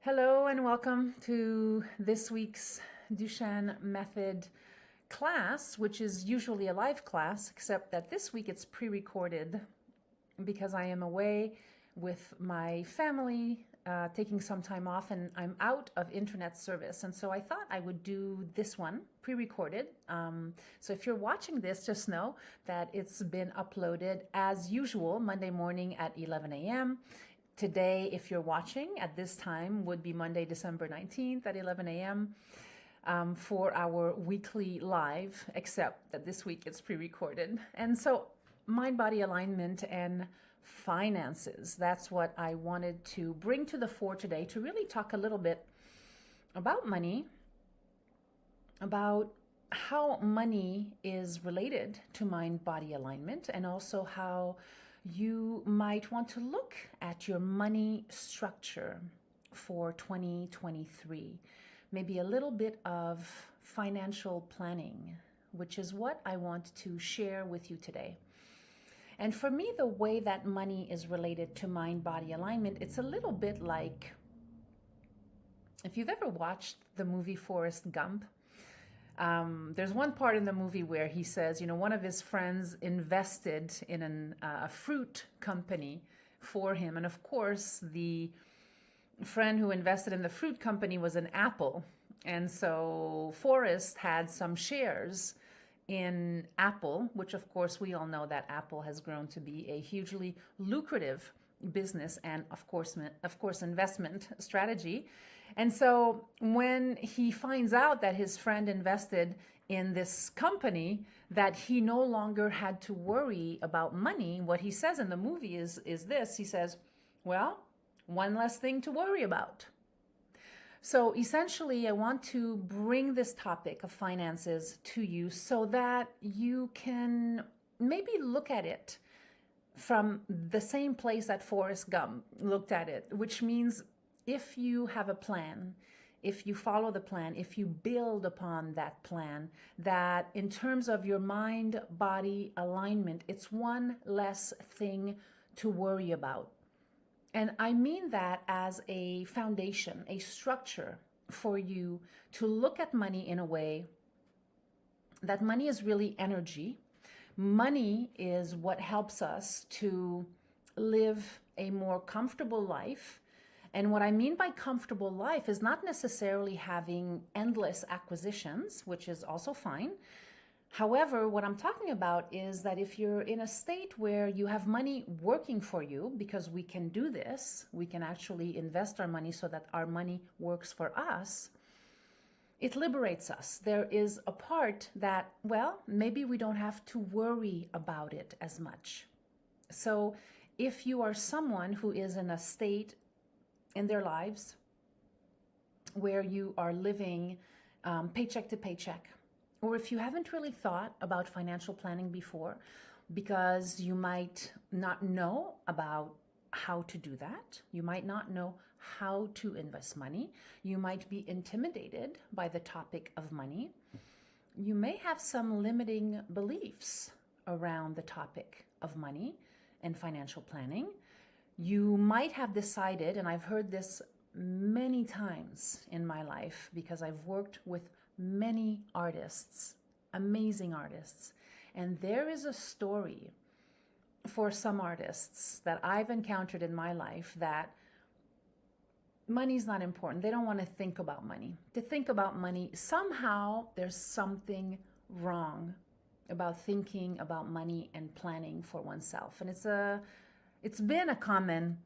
Hello and welcome to this week's Duchenne Method class, which is usually a live class, except that this week it's pre-recorded because I am away with my family, taking some time off, and I'm out of internet service. And so I thought I would do this one pre-recorded. So if you're watching this, just know that it's been uploaded as usual Monday morning at 11 a.m. Today, if you're watching at this time, would be Monday, December 19th at 11 a.m. For our weekly live, except that this week it's pre-recorded. And so mind-body alignment and finances, that's what I wanted to bring to the fore today, to really talk a little bit about money, about how money is related to mind-body alignment, and also how you might want to look at your money structure for 2023. Maybe a little bit of financial planning, which is what I want to share with you today. And for me, the way that money is related to mind-body alignment, it's a little bit like, if you've ever watched the movie Forrest Gump, there's one part in the movie where he says, one of his friends invested in a fruit company for him. And of course, the friend who invested in the fruit company was an Apple. And so Forrest had some shares in Apple, which of course we all know that Apple has grown to be a hugely lucrative business and of course investment strategy. And so when he finds out that his friend invested in this company, that he no longer had to worry about money, what he says in the movie is this. He says, well, one less thing to worry about. So essentially, I want to bring this topic of finances to you so that you can maybe look at it from the same place that Forrest Gump looked at it, which means if you have a plan, if you follow the plan, if you build upon that plan, that in terms of your mind-body alignment, it's one less thing to worry about. And I mean that as a foundation, a structure for you to look at money in a way that money is really energy. Money is what helps us to live a more comfortable life. And what I mean by comfortable life is not necessarily having endless acquisitions, which is also fine. However, what I'm talking about is that if you're in a state where you have money working for you, because we can do this, we can actually invest our money so that our money works for us, it liberates us. There is a part that, well, maybe we don't have to worry about it as much. So if you are someone who is in a state in their lives where you are living paycheck to paycheck, or if you haven't really thought about financial planning before because you might not know about how to do that, you might not know how to invest money, you might be intimidated by the topic of money, you may have some limiting beliefs around the topic of money and financial planning. You might have decided, and I've heard this many times in my life because I've worked with many artists, amazing artists, and there is a story for some artists that I've encountered in my life that money's not important. They don't want to think about money. To think about money, somehow there's something wrong about thinking about money and planning for oneself. And it's been a common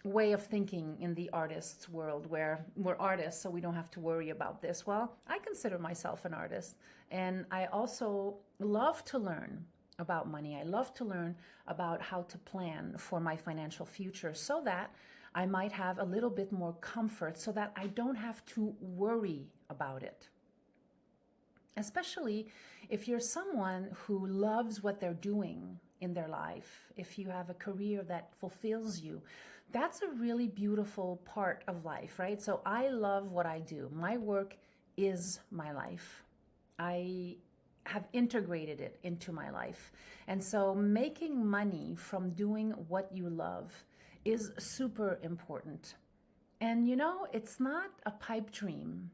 way of thinking in the artists' world where we're artists, so we don't have to worry about this. Well, I consider myself an artist, and I also love to learn about money. I love to learn about how to plan for my financial future so that I might have a little bit more comfort, so that I don't have to worry about it. Especially if you're someone who loves what they're doing in their life, if you have a career that fulfills you, that's a really beautiful part of life, right? So I love what I do. My work is my life. I have integrated it into my life. And so making money from doing what you love is super important. And you know, it's not a pipe dream.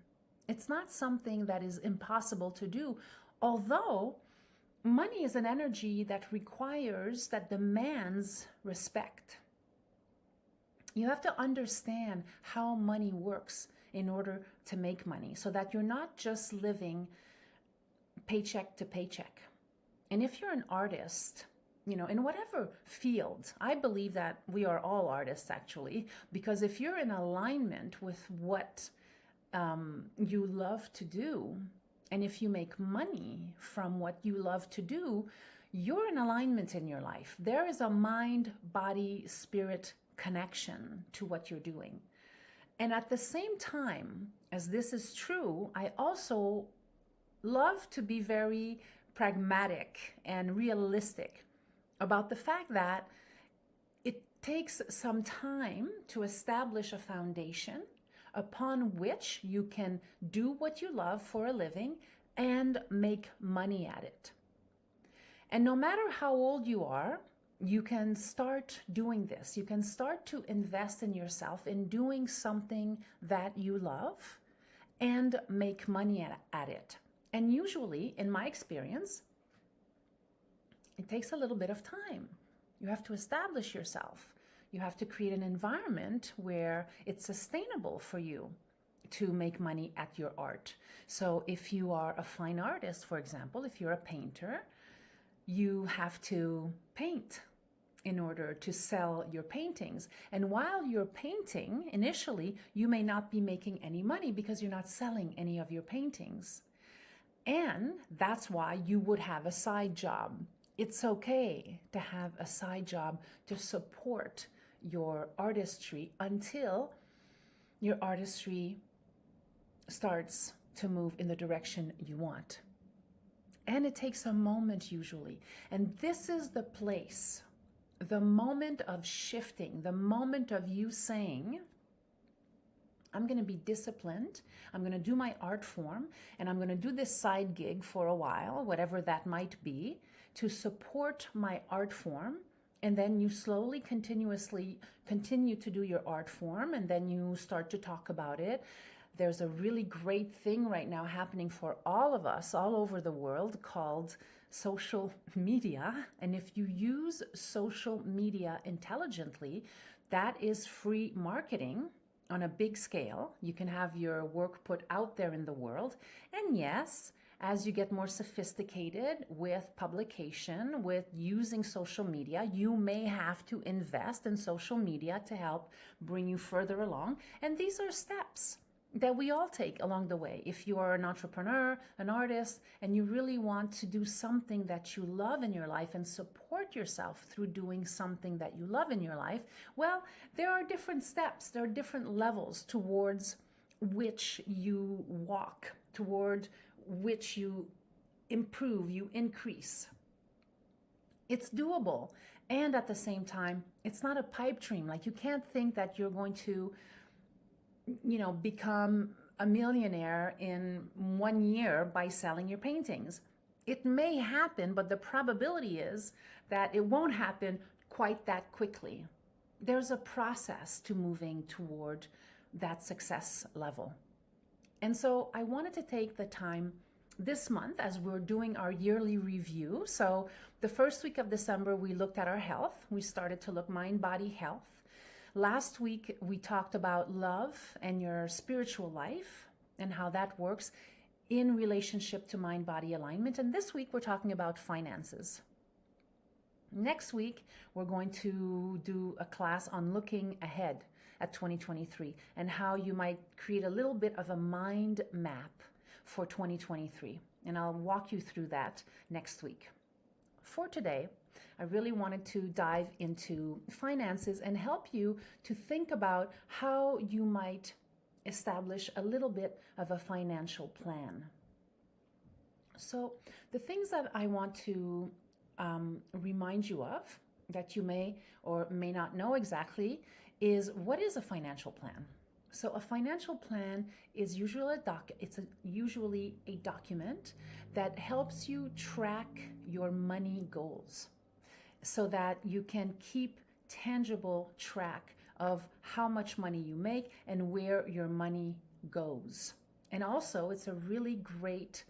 It's not something that is impossible to do, although money is an energy that requires, that demands respect. You have to understand how money works in order to make money so that you're not just living paycheck to paycheck. And if you're an artist, you know, in whatever field, I believe that we are all artists actually, because if you're in alignment with what you love to do, and if you make money from what you love to do, you're in alignment in your life. There is a mind, body, spirit connection to what you're doing. And at the same time as this is true, I also love to be very pragmatic and realistic about the fact that it takes some time to establish a foundation upon which you can do what you love for a living and make money at it. And no matter how old you are, you can start doing this. You can start to invest in yourself in doing something that you love and make money at it. And usually, in my experience, it takes a little bit of time. You have to establish yourself. You have to create an environment where it's sustainable for you to make money at your art. So if you are a fine artist, for example, if you're a painter, you have to paint in order to sell your paintings. And while you're painting, initially, you may not be making any money because you're not selling any of your paintings. And that's why you would have a side job. It's okay to have a side job to support your artistry until your artistry starts to move in the direction you want. And it takes a moment usually. And this is the place, the moment of shifting, the moment of you saying, I'm going to be disciplined, I'm going to do my art form, and I'm going to do this side gig for a while, whatever that might be, to support my art form. And then you slowly, continuously continue to do your art form, and then you start to talk about it. There's a really great thing right now happening for all of us all over the world called social media. And if you use social media intelligently, that is free marketing on a big scale. You can have your work put out there in the world. And yes, as you get more sophisticated with publication, with using social media, you may have to invest in social media to help bring you further along. And these are steps that we all take along the way. If you are an entrepreneur, an artist, and you really want to do something that you love in your life and support yourself through doing something that you love in your life, well, there are different steps, there are different levels towards which you walk, toward which you improve, you increase. It's doable. And at the same time, it's not a pipe dream. Like, you can't think that you're going to become a millionaire in 1 year by selling your paintings. It may happen, but the probability is that it won't happen quite that quickly. There's a process to moving toward that success level. And so I wanted to take the time this month as we're doing our yearly review. So the first week of December, we looked at our health. We started to look mind, body, health. Last week, we talked about love and your spiritual life and how that works in relationship to mind-body alignment. And this week, we're talking about finances. Next week, we're going to do a class on looking ahead at 2023 and how you might create a little bit of a mind map for 2023. And I'll walk you through that next week. For today, I really wanted to dive into finances and help you to think about how you might establish a little bit of a financial plan. So the things that I want to remind you of that you may or may not know exactly is, what is a financial plan? So a financial plan is usually usually a document that helps you track your money goals, so that you can keep tangible track of how much money you make and where your money goes. And also, it's a really great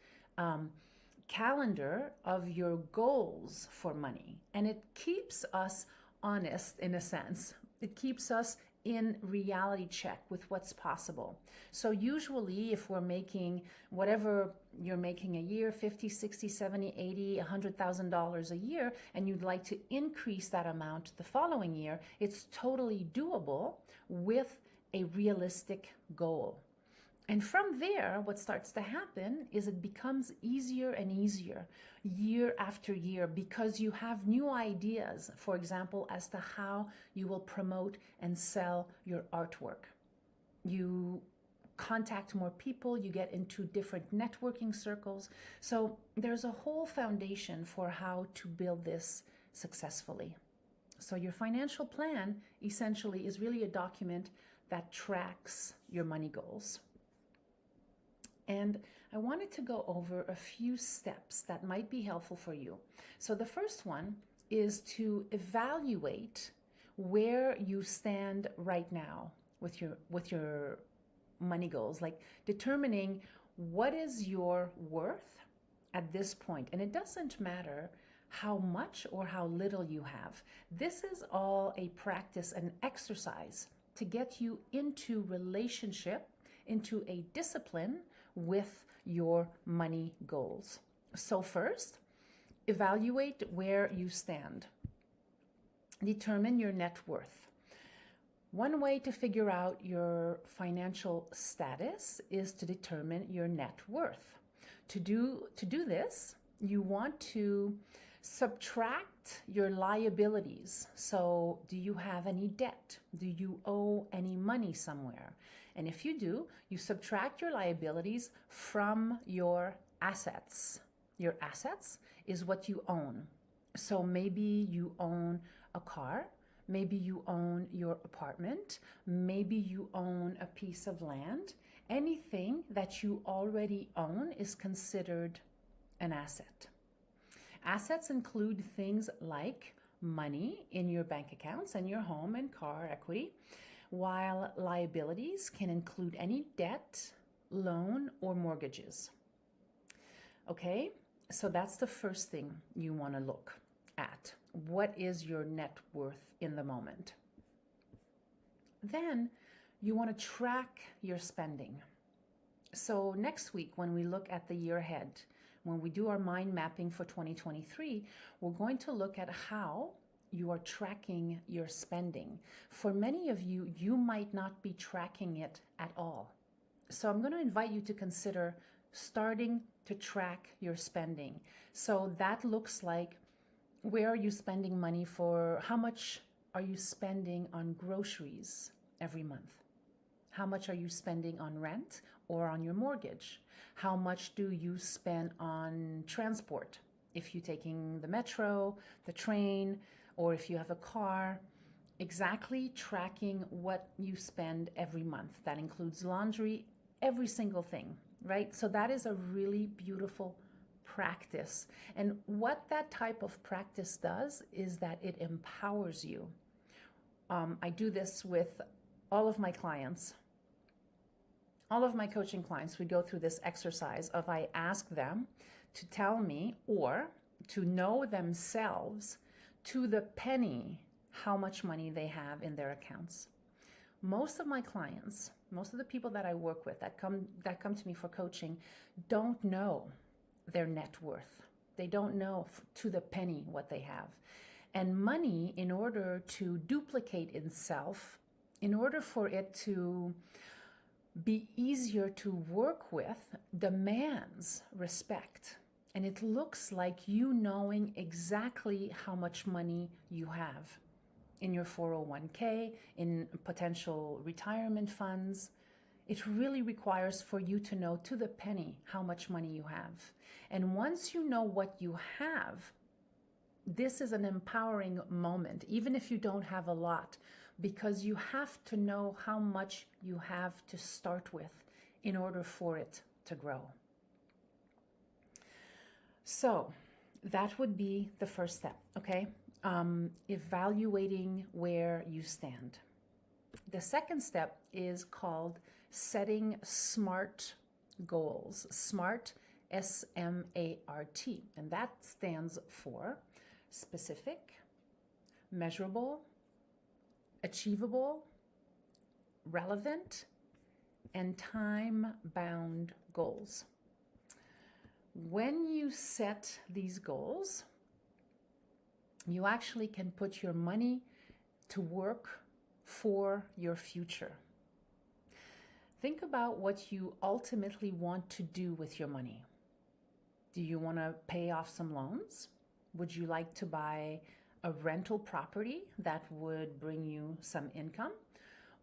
calendar of your goals for money. And it keeps us honest in a sense. It keeps us in reality check with what's possible. So usually if we're making whatever you're making a year, 50, 60, 70, 80, $100,000 a year, and you'd like to increase that amount the following year, it's totally doable with a realistic goal. And from there, what starts to happen is it becomes easier and easier year after year because you have new ideas, for example, as to how you will promote and sell your artwork. You contact more people, you get into different networking circles. So there's a whole foundation for how to build this successfully. So your financial plan essentially is really a document that tracks your money goals. And I wanted to go over a few steps that might be helpful for you. So the first one is to evaluate where you stand right now with your money goals, like determining what is your worth at this point. And it doesn't matter how much or how little you have. This is all a practice, an exercise to get you into relationship, into a discipline with your money goals. So first, evaluate where you stand. Determine your net worth. One way to figure out your financial status is to determine your net worth. To do this, you want to subtract your liabilities. So do you have any debt? Do you owe any money somewhere? And if you do, you subtract your liabilities from your assets. Your assets is what you own. So maybe you own a car, maybe you own your apartment, maybe you own a piece of land. Anything that you already own is considered an asset. Assets include things like money in your bank accounts and your home and car equity, while liabilities can include any debt, loan, or mortgages. Okay, so that's the first thing you want to look at. What is your net worth in the moment? Then you want to track your spending. So next week, when we look at the year ahead, when we do our mind mapping for 2023, we're going to look at how you are tracking your spending. For many of you, you might not be tracking it at all. So I'm going to invite you to consider starting to track your spending. So that looks like, where are you spending money for? How much are you spending on groceries every month? How much are you spending on rent or on your mortgage? How much do you spend on transport? If you're taking the metro, the train, or if you have a car, exactly tracking what you spend every month. That includes laundry, every single thing, right? So that is a really beautiful practice. And what that type of practice does is that it empowers you. I do this with all of my clients. All of my coaching clients, we go through this exercise of I ask them to tell me or to know themselves to the penny how much money they have in their accounts. Most of my clients, most of the people that I work with that come to me for coaching don't know their net worth. They don't know to the penny what they have. And money, in order to duplicate itself, in order for it to be easier to work with, demands respect. And it looks like you knowing exactly how much money you have in your 401k, in potential retirement funds. It really requires for you to know to the penny how much money you have. And once you know what you have, this is an empowering moment, even if you don't have a lot, because you have to know how much you have to start with in order for it to grow. So that would be the first step, okay? Evaluating where you stand. The second step is called setting SMART goals. SMART, SMART, and that stands for specific, measurable, achievable, relevant, and time-bound goals. When you set these goals, you actually can put your money to work for your future. Think about what you ultimately want to do with your money. Do you want to pay off some loans? Would you like to buy a rental property that would bring you some income?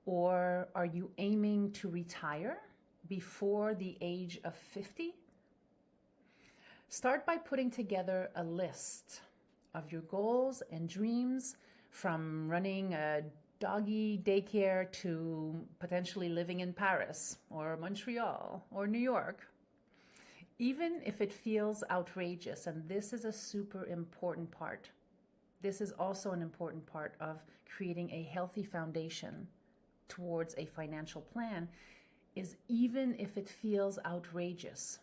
Or are you aiming to retire before the age of 50? Start by putting together a list of your goals and dreams, from running a doggy daycare to potentially living in Paris or Montreal or New York. Even if it feels outrageous, and this is a super important part. This is also an important part of creating a healthy foundation towards a financial plan, is even if it feels outrageous.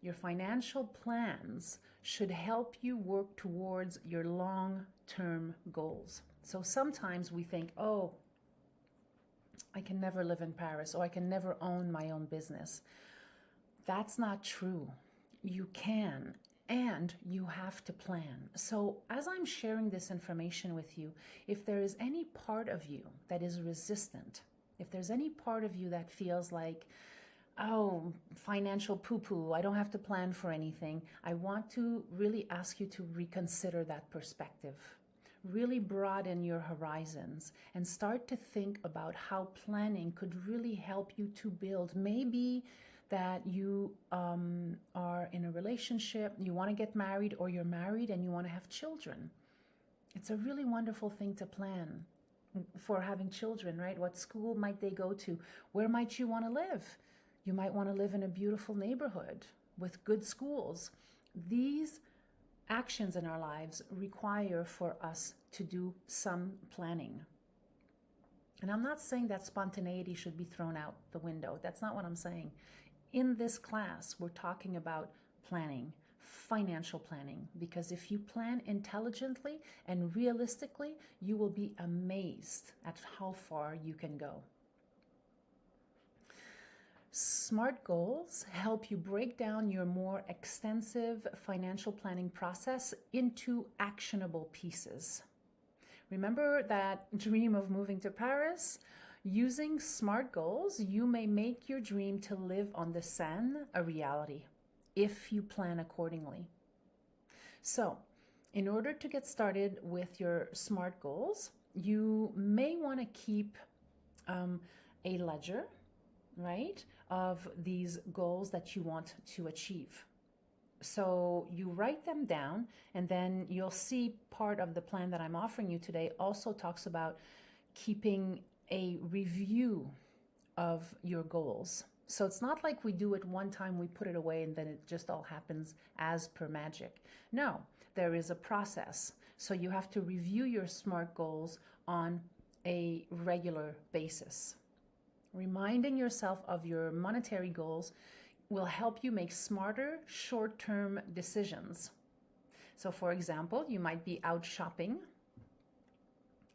Your financial plans should help you work towards your long-term goals. So sometimes we think, oh, I can never live in Paris, or I can never own my own business. That's not true. You can, and you have to plan. So as I'm sharing this information with you, if there is any part of you that is resistant, if there's any part of you that feels like, oh, financial poo-poo, I don't have to plan for anything, I want to really ask you to reconsider that perspective. Really broaden your horizons and start to think about how planning could really help you to build. Maybe that you are in a relationship, you want to get married, or you're married and you want to have children. It's a really wonderful thing to plan for having children, right? What school might they go to? Where might you want to live? You might want to live in a beautiful neighborhood with good schools. These actions in our lives require for us to do some planning. And I'm not saying that spontaneity should be thrown out the window. That's not what I'm saying. In this class, we're talking about planning, financial planning, because if you plan intelligently and realistically, you will be amazed at how far you can go. SMART goals help you break down your more extensive financial planning process into actionable pieces. Remember that dream of moving to Paris? Using SMART goals, you may make your dream to live on the Seine a reality if you plan accordingly. So, in order to get started with your SMART goals, you may want to keep a ledger, right, of these goals that you want to achieve. So you write them down, and then you'll see part of the plan that I'm offering you today also talks about keeping a review of your goals. So it's not like we do it one time, we put it away, and then it just all happens as per magic. No, there is a process. So you have to review your SMART goals on a regular basis. Reminding yourself of your monetary goals will help you make smarter short-term decisions. So for example, you might be out shopping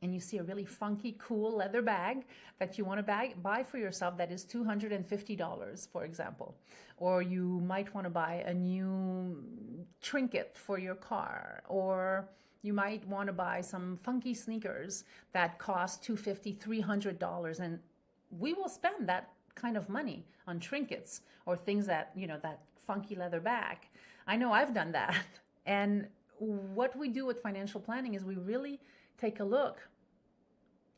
and you see a really funky, cool leather bag that you want to buy for yourself that is $250, for example. Or you might want to buy a new trinket for your car, or you might want to buy some funky sneakers that cost $250, $300, and we will spend that kind of money on trinkets or things that, that funky leather bag. I know I've done that. And what we do with financial planning is we really take a look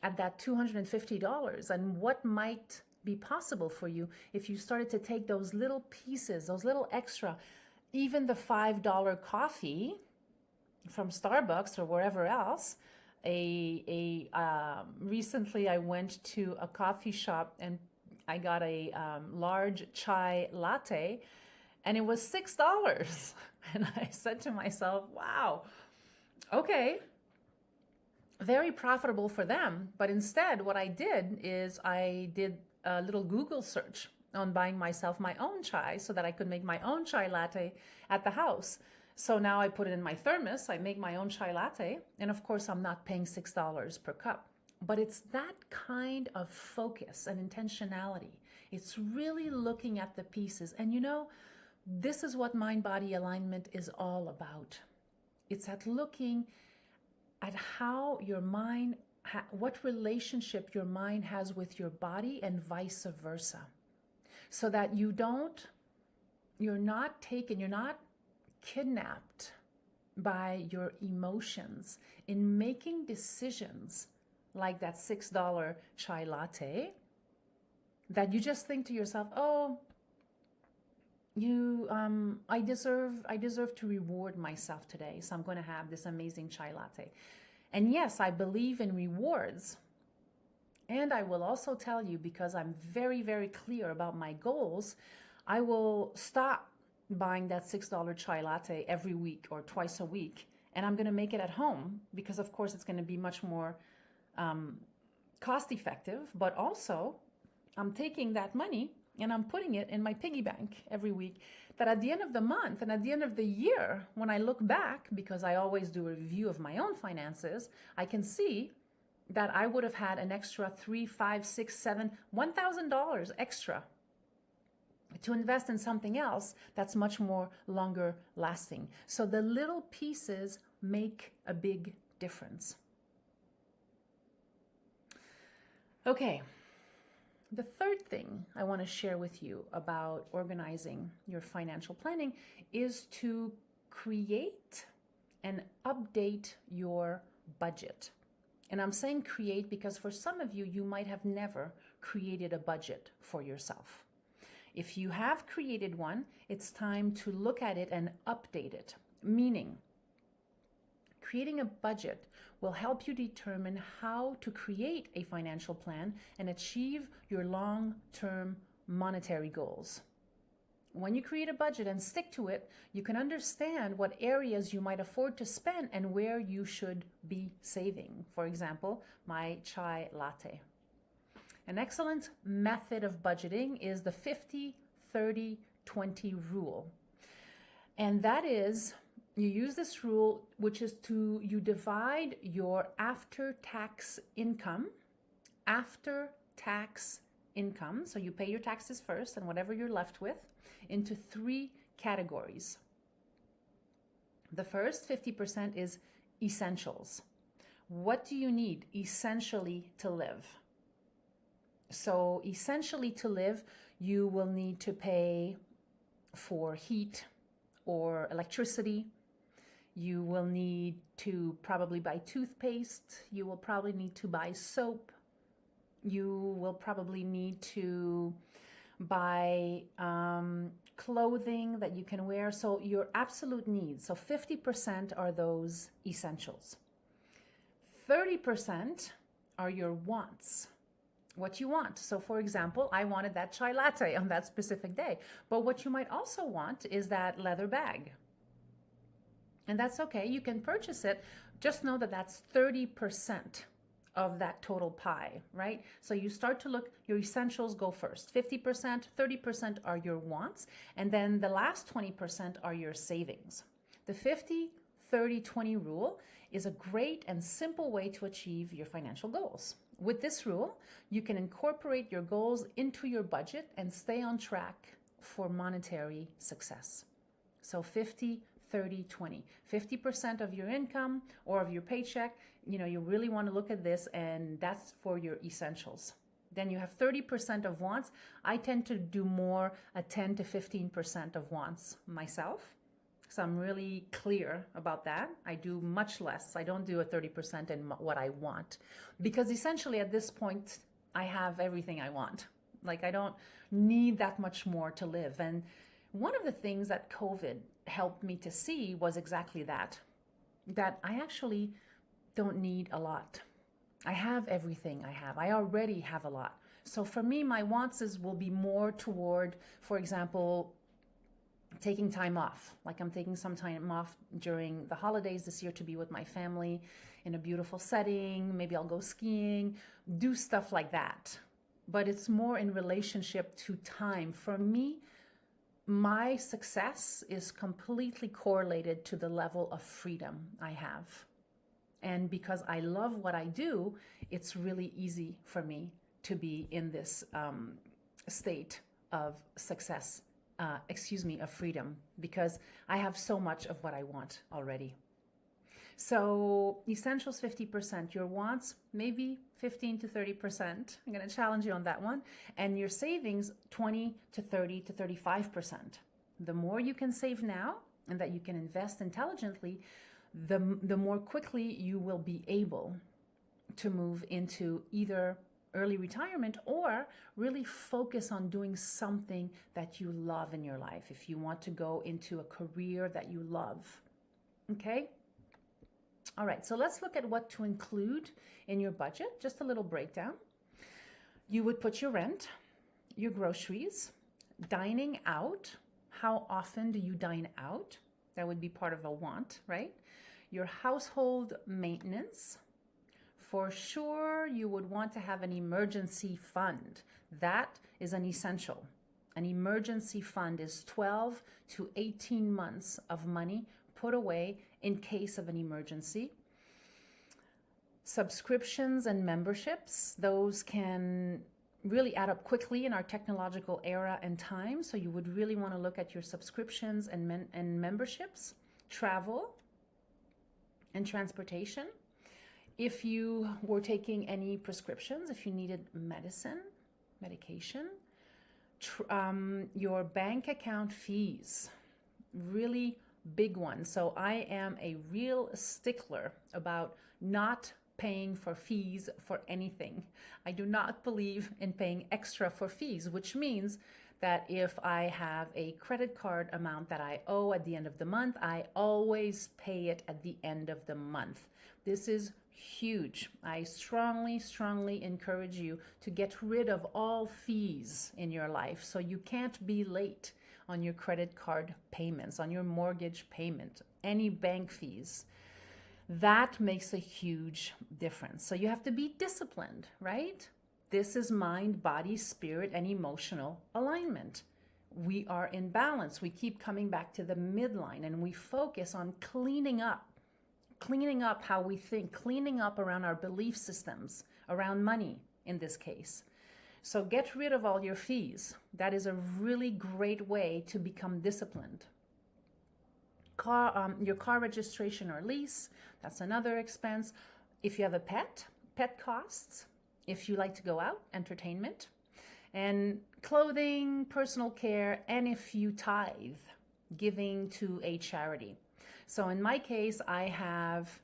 at that $250 and what might be possible for you if you started to take those little pieces, those little extra, even the $5 coffee from Starbucks or wherever else. Recently I went to a coffee shop and I got a large chai latte, and it was $6. And I said to myself, wow, okay. very profitable for them. But instead, what I did is I did a little Google search on buying myself my own chai so that I could make my own chai latte at the house. So now I put it in my thermos, I make my own chai latte, and of course I'm not paying $6 per cup. But it's that kind of focus and intentionality. It's really looking at the pieces. And you know, this is what mind-body alignment is all about. It's at looking at how your mind, what relationship your mind has with your body and vice versa. So that you're not kidnapped by your emotions in making decisions like that $6 chai latte, that you just think to yourself, oh, I deserve to reward myself today, so I'm going to have this amazing chai latte. And yes, I believe in rewards. And I will also tell you, because I'm very, very clear about my goals, I will stop buying that $6 chai latte every week or twice a week, and I'm going to make it at home, because of course it's going to be much more cost effective. But also I'm taking that money and I'm putting it in my piggy bank every week, that at the end of the month and at the end of the year, when I look back, because I always do a review of my own finances, I can see that I would have had an extra $3, $5, $6, $7, $1,000 extra to invest in something else that's much more longer lasting. So the little pieces make a big difference. Okay. The third thing I want to share with you about organizing your financial planning is to create and update your budget. And I'm saying create because for some of you, you might have never created a budget for yourself. If you have created one, it's time to look at it and update it, meaning creating a budget will help you determine how to create a financial plan and achieve your long-term monetary goals. When you create a budget and stick to it, you can understand what areas you might afford to spend and where you should be saving. For example, my chai latte. An excellent method of budgeting is the 50-30-20 rule. And that is, you use this rule, which is you divide your after-tax income, so you pay your taxes first and whatever you're left with, into 3 categories. The first 50% is essentials. What do you need essentially to live? So essentially to live, you will need to pay for heat or electricity. You will need to probably buy toothpaste. You will probably need to buy soap. You will probably need to buy clothing that you can wear. So your absolute needs. So 50% are those essentials. 30% are your wants. What you want. So for example, I wanted that chai latte on that specific day. But what you might also want is that leather bag. And that's okay. You can purchase it. Just know that that's 30% of that total pie, right? So you start to look, your essentials go first. 50%, 30% are your wants. And then the last 20% are your savings. The 50-30-20 rule is a great and simple way to achieve your financial goals. With this rule, you can incorporate your goals into your budget and stay on track for monetary success. So 50-30-20. 50% of your income or of your paycheck, you really want to look at this, and that's for your essentials. Then you have 30% of wants. I tend to do more, a 10 to 15% of wants myself. So I'm really clear about that. I do much less. I don't do a 30% in what I want, because essentially at this point, I have everything I want. Like, I don't need that much more to live. And one of the things that COVID helped me to see was exactly that I actually don't need a lot. I have everything I have. I already have a lot. So for me, my wants will be more toward, for example, taking time off. Like I'm taking some time off during the holidays this year to be with my family in a beautiful setting. Maybe I'll go skiing, do stuff like that. But it's more in relationship to time. For me, my success is completely correlated to the level of freedom I have. And because I love what I do, it's really easy for me to be in this state of success, of freedom, because I have so much of what I want already. So essentials 50%, your wants maybe 15 to 30%. I'm going to challenge you on that one. And your savings 20 to 30 to 35%. The more you can save now and that you can invest intelligently, the more quickly you will be able to move into either early retirement or really focus on doing something that you love in your life. If you want to go into a career that you love. Okay? All right, so let's look at what to include in your budget. Just a little breakdown. You would put your rent, your groceries, dining out. How often do you dine out? That would be part of a want, right? Your household maintenance. For sure, you would want to have an emergency fund. That is an essential. An emergency fund is 12 to 18 months of money put away in case of an emergency. Subscriptions and memberships, those can really add up quickly in our technological era and time. So you would really want to look at your subscriptions and memberships, travel and transportation. If you were taking any prescriptions, if you needed medication, your bank account fees, really big one. So I am a real stickler about not paying for fees for anything. I do not believe in paying extra for fees, which means that if I have a credit card amount that I owe at the end of the month, I always pay it at the end of the month. This is huge. I strongly, strongly encourage you to get rid of all fees in your life so you can't be late on your credit card payments, on your mortgage payment, any bank fees. That makes a huge difference. So you have to be disciplined, right? This is mind, body, spirit, and emotional alignment. We are in balance. We keep coming back to the midline and we focus on cleaning up how we think, cleaning up around our belief systems, around money in this case. So get rid of all your fees. That is a really great way to become disciplined. Your car registration or lease, that's another expense. If you have a pet costs. If you like to go out, entertainment. And clothing, personal care, and if you tithe, giving to a charity. So in my case, I have,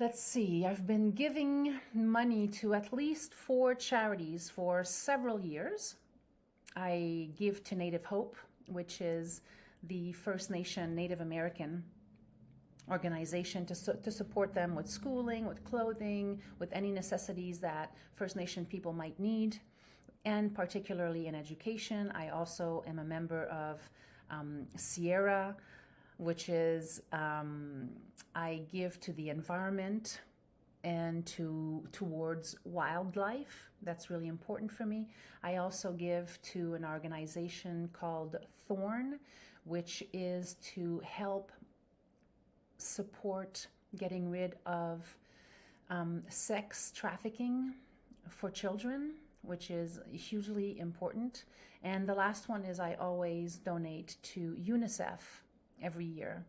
I've been giving money to at least 4 charities for several years. I give to Native Hope, which is the First Nation Native American organization to support them with schooling, with clothing, with any necessities that First Nation people might need, and particularly in education. I also am a member of Sierra, which is I give to the environment and towards wildlife. That's really important for me. I also give to an organization called Thorn, which is to help support getting rid of sex trafficking for children, which is hugely important. And the last one is I always donate to UNICEF every year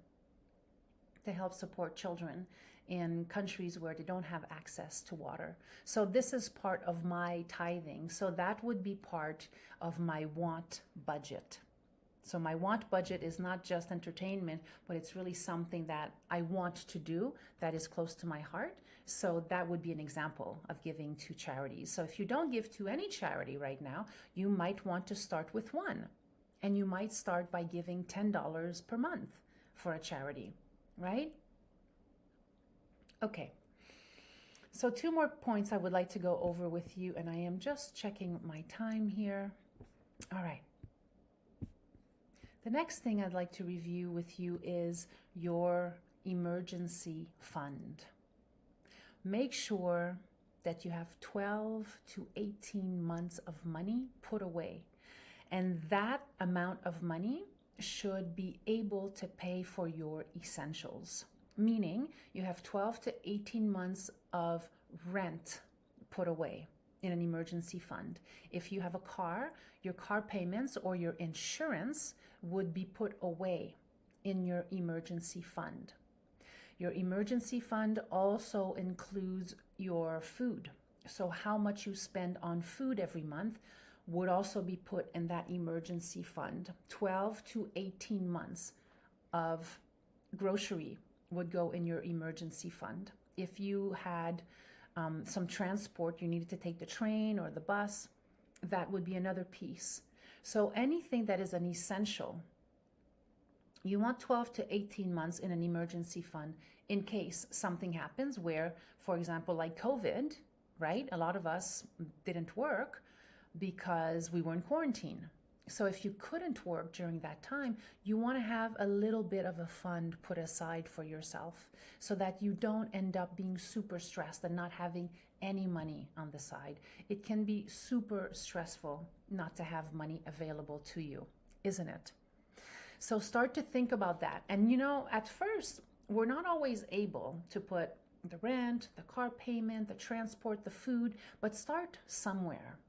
to help support children in countries where they don't have access to water. So this is part of my tithing. So that would be part of my want budget. So my want budget is not just entertainment, but it's really something that I want to do that is close to my heart. So that would be an example of giving to charities. So if you don't give to any charity right now, you might want to start with one. And you might start by giving $10 per month for a charity, right? Okay. So 2 more points I would like to go over with you, and I am just checking my time here. All right. The next thing I'd like to review with you is your emergency fund. Make sure that you have 12 to 18 months of money put away. And that amount of money should be able to pay for your essentials, meaning you have 12 to 18 months of rent put away in an emergency fund. If you have a car, your car payments or your insurance would be put away in your emergency fund. Your emergency fund also includes your food. So how much you spend on food every month would also be put in that emergency fund. 12 to 18 months of grocery would go in your emergency fund. If you had some transport, you needed to take the train or the bus, that would be another piece. So anything that is an essential, you want 12 to 18 months in an emergency fund in case something happens where, for example, like COVID, right? A lot of us didn't work because we were in quarantine. So if you couldn't work during that time, you want to have a little bit of a fund put aside for yourself so that you don't end up being super stressed and not having any money on the side. It can be super stressful not to have money available to you, isn't it? So start to think about that. And at first, we're not always able to put the rent, the car payment, the transport, the food, but start somewhere.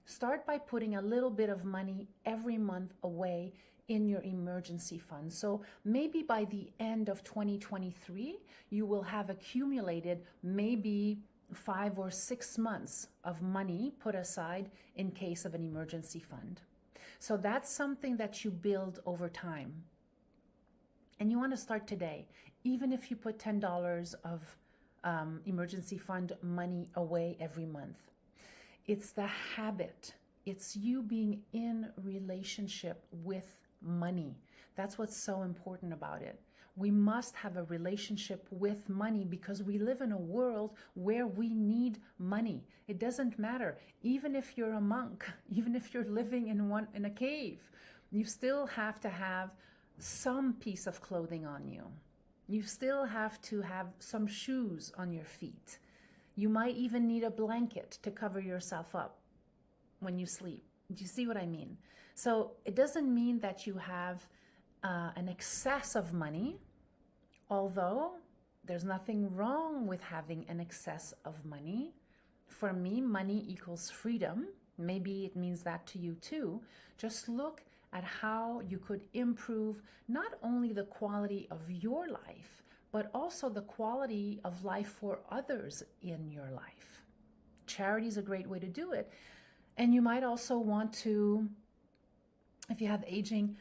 Start by putting a little bit of money every month away in your emergency fund. So maybe by the end of 2023, you will have accumulated maybe 5 or 6 months of money put aside in case of an emergency fund. So that's something that you build over time. And you want to start today. Even if you put $10 of emergency fund money away every month. It's the habit. It's you being in relationship with money. That's what's so important about it. We must have a relationship with money because we live in a world where we need money. It doesn't matter. Even if you're a monk, even if you're living in a cave, you still have to have some piece of clothing on you. You still have to have some shoes on your feet. You might even need a blanket to cover yourself up when you sleep. Do you see what I mean? So it doesn't mean that you have an excess of money, although there's nothing wrong with having an excess of money. For me, money equals freedom. Maybe it means that to you too. Just look at how you could improve not only the quality of your life, but also the quality of life for others in your life. Charity is a great way to do it. And you might also want to, if you have aging,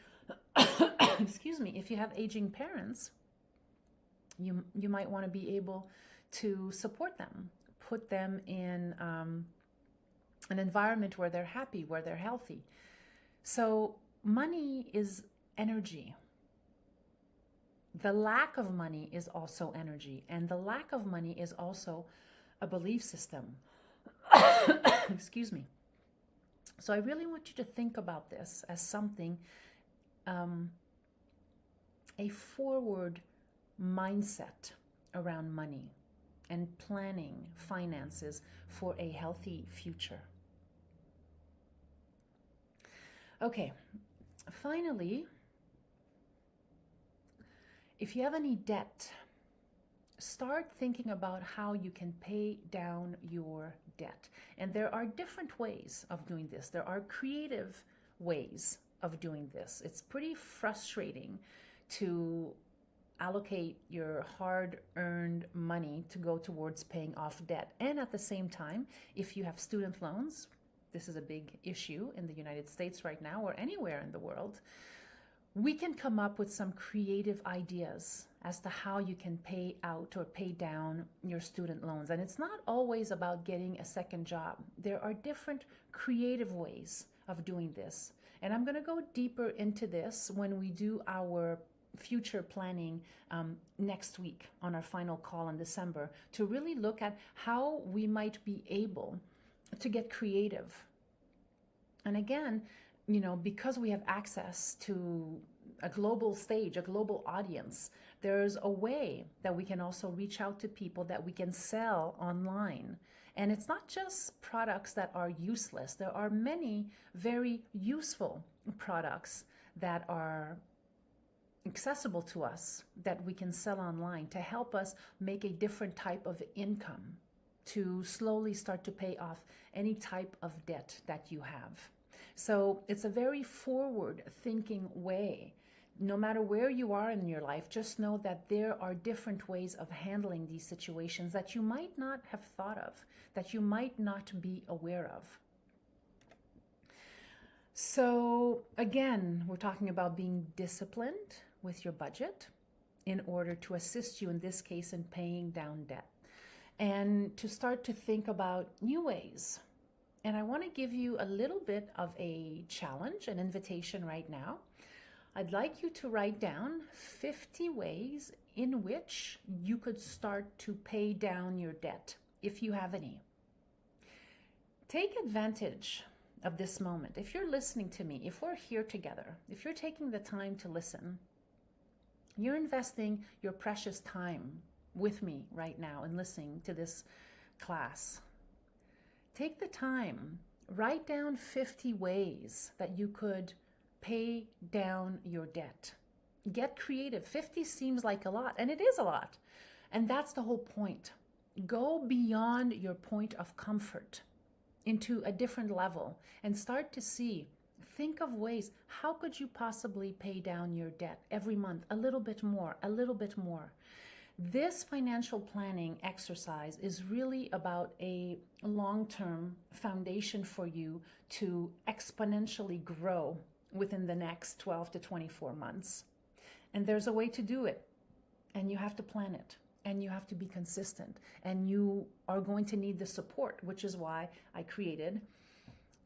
if you have aging parents, you might want to be able to support them, put them in an environment where they're happy, where they're healthy. So money is energy. The lack of money is also energy, and the lack of money is also a belief system. Excuse me. So I really want you to think about this as something, a forward mindset around money and planning finances for a healthy future. Okay, finally, if you have any debt, start thinking about how you can pay down your debt. And there are different ways of doing this. There are creative ways of doing this. It's pretty frustrating to allocate your hard-earned money to go towards paying off debt. And at the same time, if you have student loans, this is a big issue in the United States right now or anywhere in the world, we can come up with some creative ideas as to how you can pay out or pay down your student loans. And it's not always about getting a second job. There are different creative ways of doing this. And I'm going to go deeper into this when we do our future planning next week on our final call in December to really look at how we might be able to get creative. And again, because we have access to a global stage, a global audience, there's a way that we can also reach out to people that we can sell online. And it's not just products that are useless. There are many very useful products that are accessible to us that we can sell online to help us make a different type of income, to slowly start to pay off any type of debt that you have. So it's a very forward thinking way. No matter where you are in your life, just know that there are different ways of handling these situations that you might not have thought of, that you might not be aware of. So again, we're talking about being disciplined with your budget in order to assist you in this case in paying down debt, and to start to think about new ways. And I want to give you a little bit of a challenge, an invitation right now. I'd like you to write down 50 ways in which you could start to pay down your debt, if you have any. Take advantage of this moment. If you're listening to me, if we're here together, if you're taking the time to listen, you're investing your precious time with me right now and listening to this class. Take the time, write down 50 ways that you could pay down your debt. Get creative. 50 seems like a lot, and it is a lot. And that's the whole point. Go beyond your point of comfort into a different level and start to think of ways, how could you possibly pay down your debt every month? A little bit more, a little bit more. This financial planning exercise is really about a long-term foundation for you to exponentially grow within the next 12 to 24 months. And there's a way to do it, and you have to plan it, and you have to be consistent, and you are going to need the support, which is why I created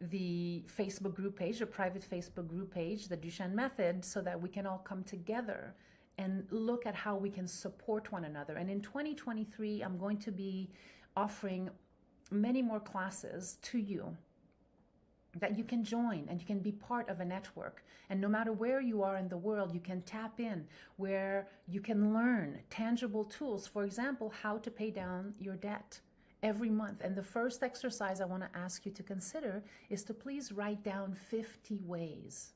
the Facebook group page, a private Facebook group page, the Duchenne Method, so that we can all come together and look at how we can support one another. And in 2023, I'm going to be offering many more classes to you that you can join, and you can be part of a network. And no matter where you are in the world, you can tap in, where you can learn tangible tools. For example, how to pay down your debt every month. And the first exercise I want to ask you to consider is to please write down 50 ways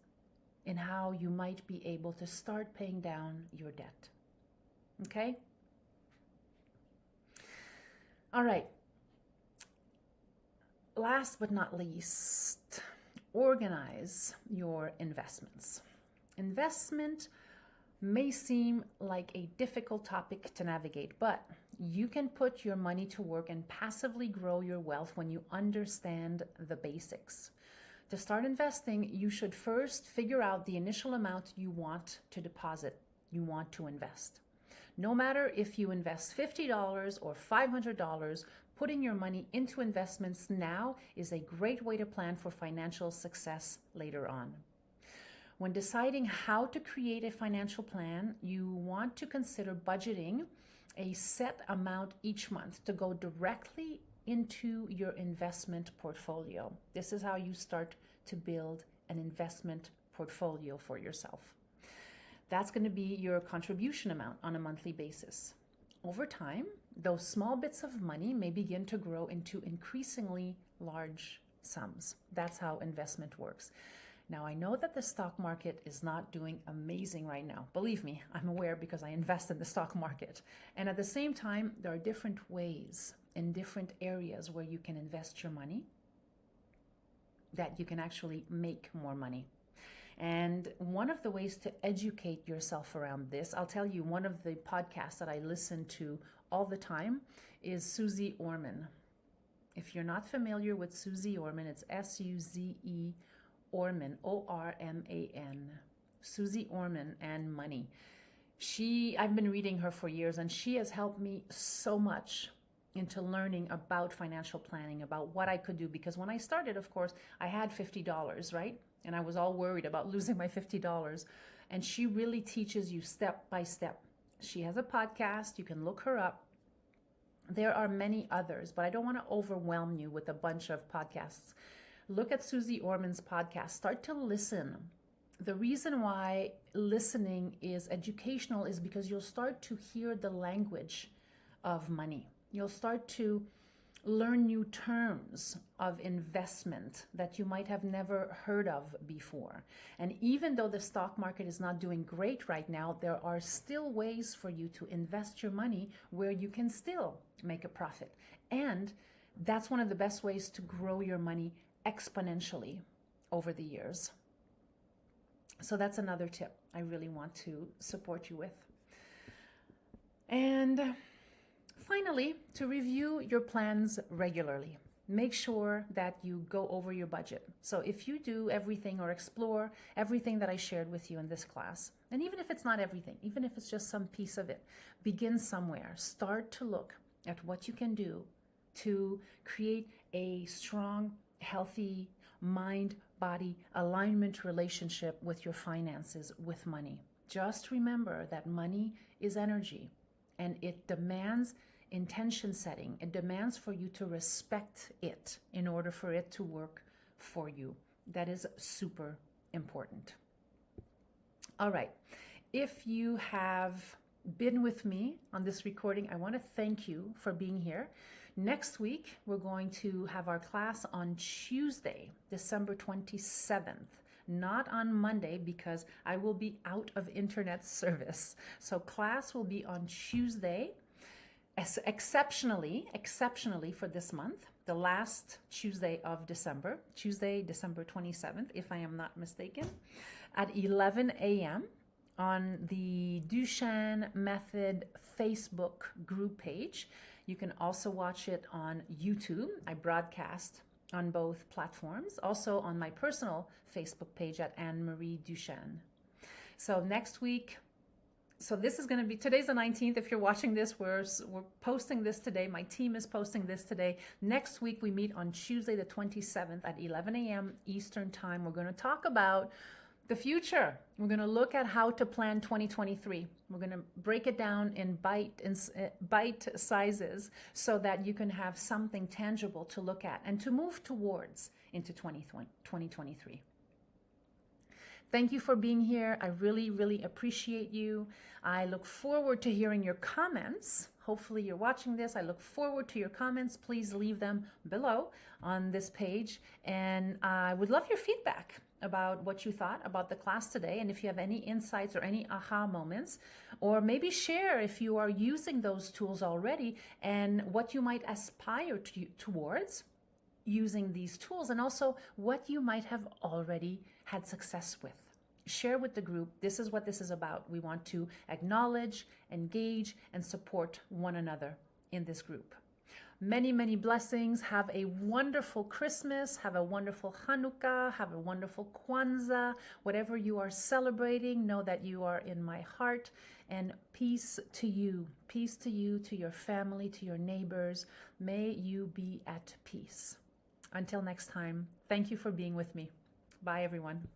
in how you might be able to start paying down your debt. Okay? All right. Last but not least, organize your investments. Investment may seem like a difficult topic to navigate, but you can put your money to work and passively grow your wealth when you understand the basics. To start investing, you should first figure out the initial amount you want to deposit, you want to invest. No matter if you invest $50 or $500, putting your money into investments now is a great way to plan for financial success later on. When deciding how to create a financial plan, you want to consider budgeting a set amount each month to go directly into your investment portfolio. This is how you start to build an investment portfolio for yourself. That's going to be your contribution amount on a monthly basis. Over time, those small bits of money may begin to grow into increasingly large sums. That's how investment works. Now, I know that the stock market is not doing amazing right now. Believe me, I'm aware because I invest in the stock market. And at the same time, there are different ways in different areas where you can invest your money that you can actually make more money. And one of the ways to educate yourself around this, I'll tell you, one of the podcasts that I listen to all the time is Suze Orman. If you're not familiar with Suze Orman, it's S-U-Z-E Orman, O-R-M-A-N. Suze Orman and Money. I've been reading her for years, and she has helped me so much into learning about financial planning, about what I could do. Because when I started, of course, I had $50, right? And I was all worried about losing my $50. And she really teaches you step by step. She has a podcast. You can look her up. There are many others, but I don't want to overwhelm you with a bunch of podcasts. look at Susie Orman's podcast. Start to listen. The reason why listening is educational is because you'll start to hear the language of money. You'll start to learn new terms of investment that you might have never heard of before. And even though the stock market is not doing great right now, there are still ways for you to invest your money where you can still make a profit. And that's one of the best ways to grow your money exponentially over the years. So that's another tip I really want to support you with. And finally, to review your plans regularly. Make sure that you go over your budget. So if you do everything or explore everything that I shared with you in this class, and even if it's not everything, even if it's just some piece of it, begin somewhere. Start to look at what you can do to create a strong, healthy mind-body alignment relationship with your finances, with money. Just remember that money is energy, and it demands intention setting. It demands for you to respect it in order for it to work for you. That is super important. All right. If you have been with me on this recording, I want to thank you for being here. Next week, we're going to have our class on Tuesday, December 27th. Not on Monday because I will be out of internet service. So class will be on Tuesday. Exceptionally for this month, the last Tuesday of December, Tuesday, December 27th, if I am not mistaken, at 11 a.m. on the Duchenne Method Facebook group page. You can also watch it on YouTube. I broadcast on both platforms, also on my personal Facebook page at Anne-Marie Duchenne. So next week, so this is going to be, today's the 19th. If you're watching this, we're posting this today. My team is posting this today. Next week, we meet on Tuesday, the 27th at 11 a.m. Eastern Time. We're going to talk about the future. We're going to look at how to plan 2023. We're going to break it down in bite sizes so that you can have something tangible to look at and to move towards into 2023. Thank you for being here. I really, really appreciate you. I look forward to hearing your comments. Hopefully you're watching this. I look forward to your comments. Please leave them below on this page. And I would love your feedback about what you thought about the class today. And if you have any insights or any aha moments, or maybe share if you are using those tools already and what you might aspire towards using these tools, and also what you might have already had success with. Share with the group. This is what this is about. We want to acknowledge, engage, and support one another in this group. Many, many blessings. Have a wonderful Christmas. Have a wonderful Hanukkah. Have a wonderful Kwanzaa. Whatever you are celebrating, know that you are in my heart. And peace to you. Peace to you, to your family, to your neighbors. May you be at peace. Until next time, thank you for being with me. Bye, everyone.